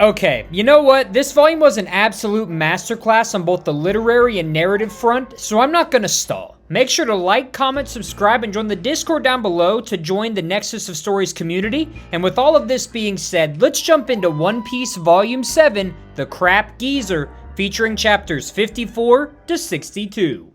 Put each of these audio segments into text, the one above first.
Okay, you know what? This volume was an absolute masterclass on both the literary and narrative front, so I'm not gonna stall. Make sure to like, comment, subscribe, and join the Discord down below to join the Nexus of Stories community. And with all of this being said, let's jump into One Piece Volume 7, The Crap Geezer, featuring chapters 54 to 62.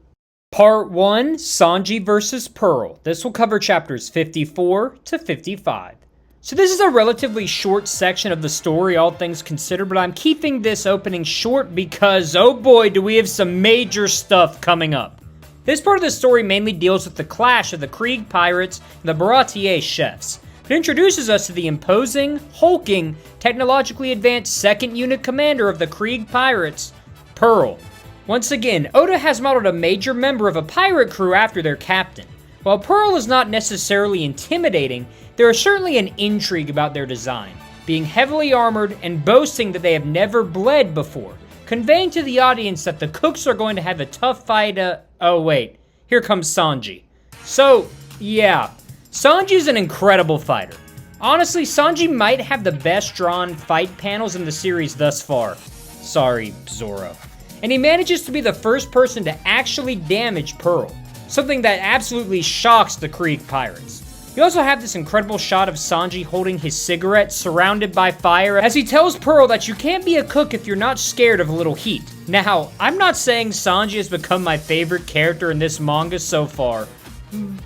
Part 1, Sanji vs. Pearl. This will cover chapters 54 to 55. So this is a relatively short section of the story, all things considered, but I'm keeping this opening short because, oh boy, do we have some major stuff coming up. This part of the story mainly deals with the clash of the Krieg pirates and the Baratier chefs. It introduces us to the imposing, hulking, technologically advanced second unit commander of the Krieg pirates, Pearl. Once again, Oda has modeled a major member of a pirate crew after their captain. While Pearl is not necessarily intimidating, there is certainly an intrigue about their design, being heavily armored and boasting that they have never bled before, conveying to the audience that the cooks are going to have a tough fight. Oh wait, here comes Sanji. So, yeah, Sanji's an incredible fighter. Honestly, Sanji might have the best drawn fight panels in the series thus far. Sorry, Zoro. And he manages to be the first person to actually damage Pearl, something that absolutely shocks the Krieg pirates. You also have this incredible shot of Sanji holding his cigarette surrounded by fire as he tells Pearl that you can't be a cook if you're not scared of a little heat. Now, I'm not saying Sanji has become my favorite character in this manga so far,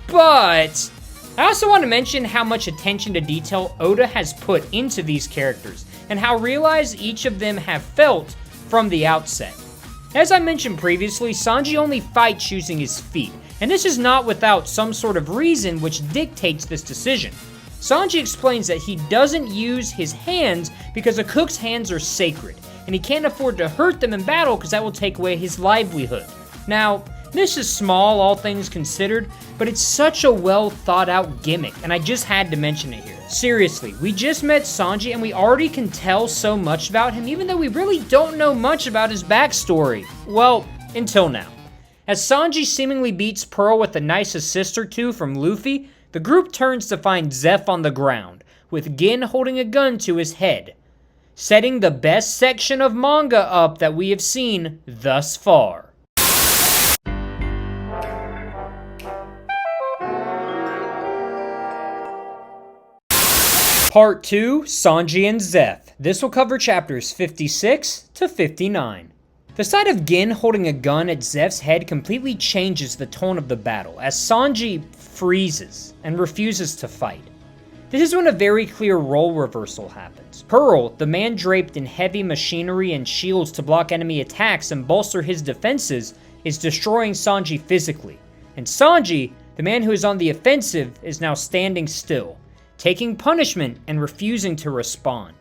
but I also want to mention how much attention to detail Oda has put into these characters and how realized each of them have felt from the outset. As I mentioned previously, Sanji only fights using his feet, and this is not without some sort of reason which dictates this decision. Sanji explains that he doesn't use his hands because a cook's hands are sacred, and he can't afford to hurt them in battle because that will take away his livelihood. Now, this is small, all things considered, but it's such a well thought out gimmick, and I just had to mention it here. Seriously, we just met Sanji and we already can tell so much about him even though we really don't know much about his backstory. Well, until now. As Sanji seemingly beats Pearl with a nice assist or two from Luffy, the group turns to find Zeff on the ground, with Gin holding a gun to his head, setting the best section of manga up that we have seen thus far. Part 2, Sanji and Zeth. This will cover chapters 56 to 59. The sight of Gin holding a gun at Zeth's head completely changes the tone of the battle, as Sanji freezes and refuses to fight. This is when a very clear role reversal happens. Pearl, the man draped in heavy machinery and shields to block enemy attacks and bolster his defenses, is destroying Sanji physically. And Sanji, the man who is on the offensive, is now standing still, taking punishment and refusing to respond.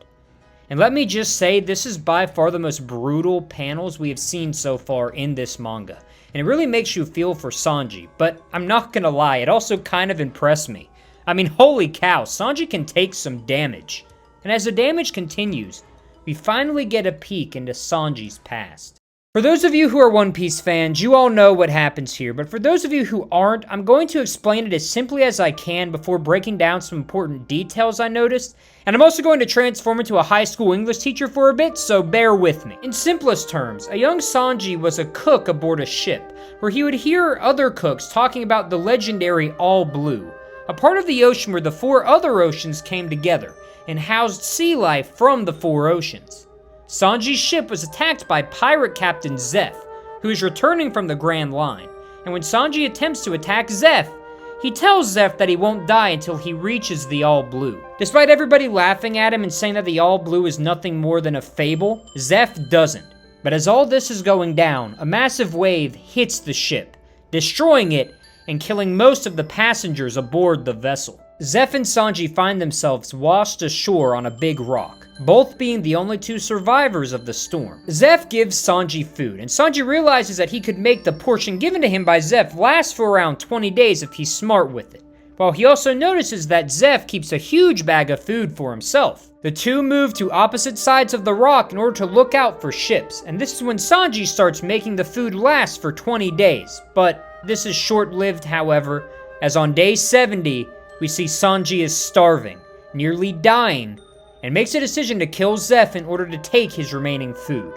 And let me just say, this is by far the most brutal panels we have seen so far in this manga. And it really makes you feel for Sanji, but I'm not gonna lie, it also kind of impressed me. I mean, holy cow, Sanji can take some damage. And as the damage continues, we finally get a peek into Sanji's past. For those of you who are One Piece fans, you all know what happens here, but for those of you who aren't, I'm going to explain it as simply as I can before breaking down some important details I noticed, and I'm also going to transform into a high school English teacher for a bit, so bear with me. In simplest terms, a young Sanji was a cook aboard a ship, where he would hear other cooks talking about the legendary All Blue, a part of the ocean where the four other oceans came together, and housed sea life from the four oceans. Sanji's ship was attacked by pirate captain Zeff, who is returning from the Grand Line, and when Sanji attempts to attack Zeff, he tells Zeff that he won't die until he reaches the All Blue. Despite everybody laughing at him and saying that the All Blue is nothing more than a fable, Zeff doesn't. But as all this is going down, a massive wave hits the ship, destroying it and killing most of the passengers aboard the vessel. Zeff and Sanji find themselves washed ashore on a big rock, both being the only two survivors of the storm. Zeff gives Sanji food, and Sanji realizes that he could make the portion given to him by Zeff last for around 20 days if he's smart with it, while he also notices that Zeff keeps a huge bag of food for himself. The two move to opposite sides of the rock in order to look out for ships, and this is when Sanji starts making the food last for 20 days, but this is short-lived, however, as on day 70, we see Sanji is starving, nearly dying, and makes a decision to kill Zeff in order to take his remaining food.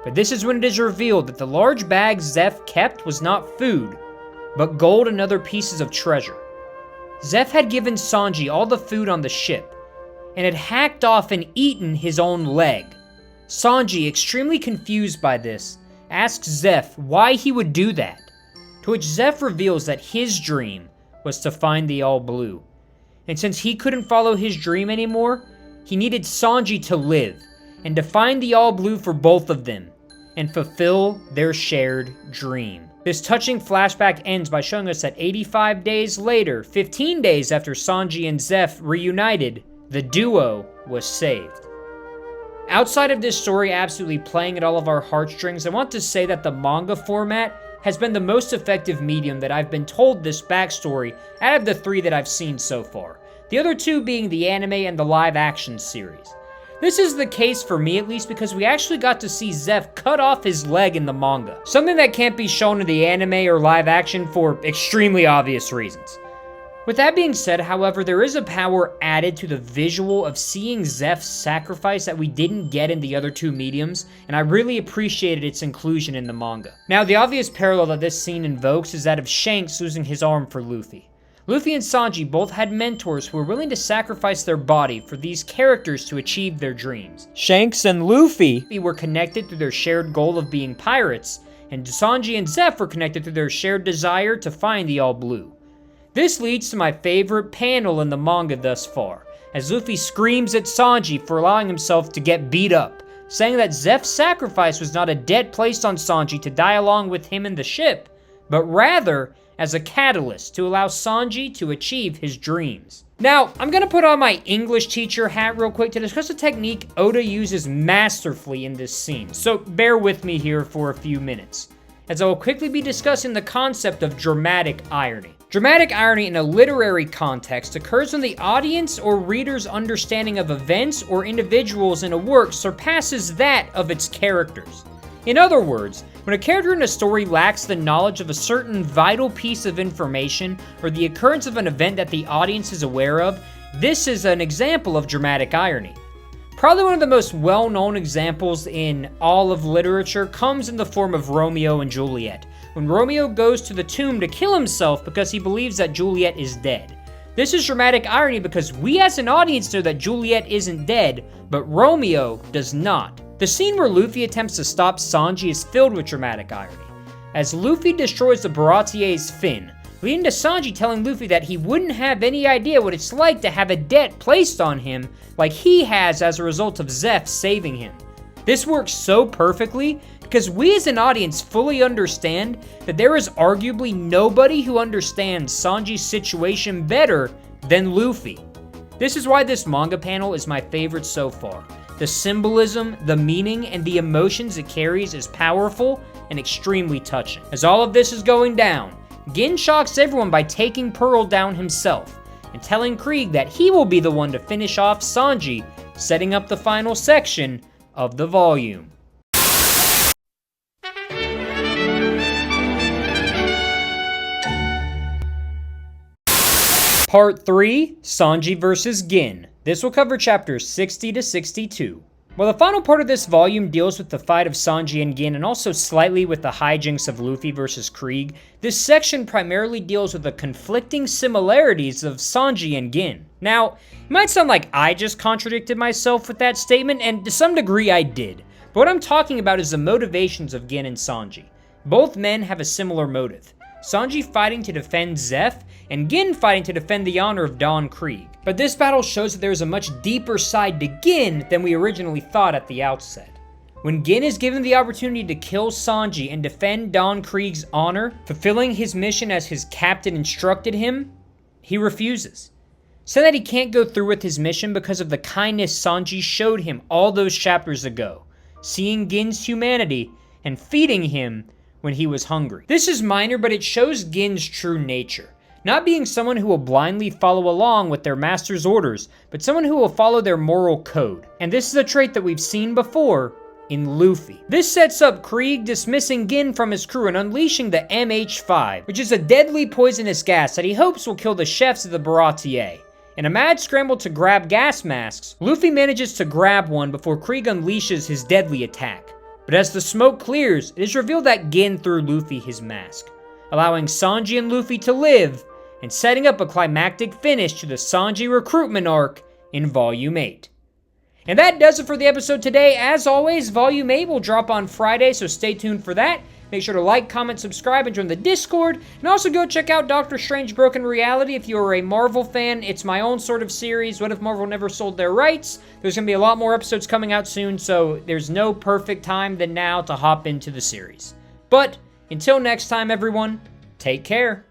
But this is when it is revealed that the large bag Zeff kept was not food, but gold and other pieces of treasure. Zeff had given Sanji all the food on the ship, and had hacked off and eaten his own leg. Sanji, extremely confused by this, asks Zeff why he would do that, to which Zeff reveals that his dream was to find the All Blue. And since he couldn't follow his dream anymore, he needed Sanji to live, and to find the All Blue for both of them, and fulfill their shared dream. This touching flashback ends by showing us that 85 days later, 15 days after Sanji and Zeff reunited, the duo was saved. Outside of this story absolutely playing at all of our heartstrings, I want to say that the manga format has been the most effective medium that I've been told this backstory out of the 3 that I've seen so far. The other 2 being the anime and the live action series. This is the case for me at least because we actually got to see Zeff cut off his leg in the manga. Something that can't be shown in the anime or live action for extremely obvious reasons. With that being said, however, there is a power added to the visual of seeing Zeff's sacrifice that we didn't get in the other 2 mediums, and I really appreciated its inclusion in the manga. Now, the obvious parallel that this scene invokes is that of Shanks losing his arm for Luffy. Luffy and Sanji both had mentors who were willing to sacrifice their body for these characters to achieve their dreams. Shanks and Luffy were connected through their shared goal of being pirates, and Sanji and Zeff were connected through their shared desire to find the All Blue. This leads to my favorite panel in the manga thus far, as Luffy screams at Sanji for allowing himself to get beat up, saying that Zeff's sacrifice was not a debt placed on Sanji to die along with him in the ship, but rather as a catalyst to allow Sanji to achieve his dreams. Now, I'm gonna put on my English teacher hat real quick to discuss a technique Oda uses masterfully in this scene, so bear with me here for a few minutes, as I will quickly be discussing the concept of dramatic irony. Dramatic irony in a literary context occurs when the audience or reader's understanding of events or individuals in a work surpasses that of its characters. In other words, when a character in a story lacks the knowledge of a certain vital piece of information or the occurrence of an event that the audience is aware of, this is an example of dramatic irony. Probably one of the most well-known examples in all of literature comes in the form of Romeo and Juliet, when Romeo goes to the tomb to kill himself because he believes that Juliet is dead. This is dramatic irony because we as an audience know that Juliet isn't dead, but Romeo does not. The scene where Luffy attempts to stop Sanji is filled with dramatic irony, as Luffy destroys the Baratier's fin, leading to Sanji telling Luffy that he wouldn't have any idea what it's like to have a debt placed on him like he has as a result of Zeff saving him. This works so perfectly because we as an audience fully understand that there is arguably nobody who understands Sanji's situation better than Luffy. This is why this manga panel is my favorite so far. The symbolism, the meaning, and the emotions it carries is powerful and extremely touching. As all of this is going down, Gin shocks everyone by taking Pearl down himself and telling Krieg that he will be the one to finish off Sanji, setting up the final section of the volume. Part 3, Sanji vs. Gin. This will cover chapters 60 to 62. While the final part of this volume deals with the fight of Sanji and Gin and also slightly with the hijinks of Luffy versus Krieg, this section primarily deals with the conflicting similarities of Sanji and Gin. Now, it might sound like I just contradicted myself with that statement, and to some degree I did, but what I'm talking about is the motivations of Gin and Sanji. Both men have a similar motive. Sanji fighting to defend Zeff, and Gin fighting to defend the honor of Don Krieg. But this battle shows that there is a much deeper side to Gin than we originally thought at the outset. When Gin is given the opportunity to kill Sanji and defend Don Krieg's honor, fulfilling his mission as his captain instructed him, he refuses. Saying that he can't go through with his mission because of the kindness Sanji showed him all those chapters ago, seeing Gin's humanity and feeding him when he was hungry. This is minor, but it shows Gin's true nature. Not being someone who will blindly follow along with their master's orders, but someone who will follow their moral code. And this is a trait that we've seen before in Luffy. This sets up Krieg dismissing Gin from his crew and unleashing the MH5, which is a deadly poisonous gas that he hopes will kill the chefs of the Baratier. In a mad scramble to grab gas masks, Luffy manages to grab one before Krieg unleashes his deadly attack. But as the smoke clears, it is revealed that Gin threw Luffy his mask, allowing Sanji and Luffy to live, and setting up a climactic finish to the Sanji recruitment arc in Volume 8. And that does it for the episode today. As always, Volume 8 will drop on Friday, so stay tuned for that. Make sure to like, comment, subscribe, and join the Discord. And also go check out Doctor Strange Broken Reality if you are a Marvel fan. It's my own sort of series. What if Marvel never sold their rights? There's going to be a lot more episodes coming out soon, so there's no perfect time than now to hop into the series. But until next time, everyone, take care.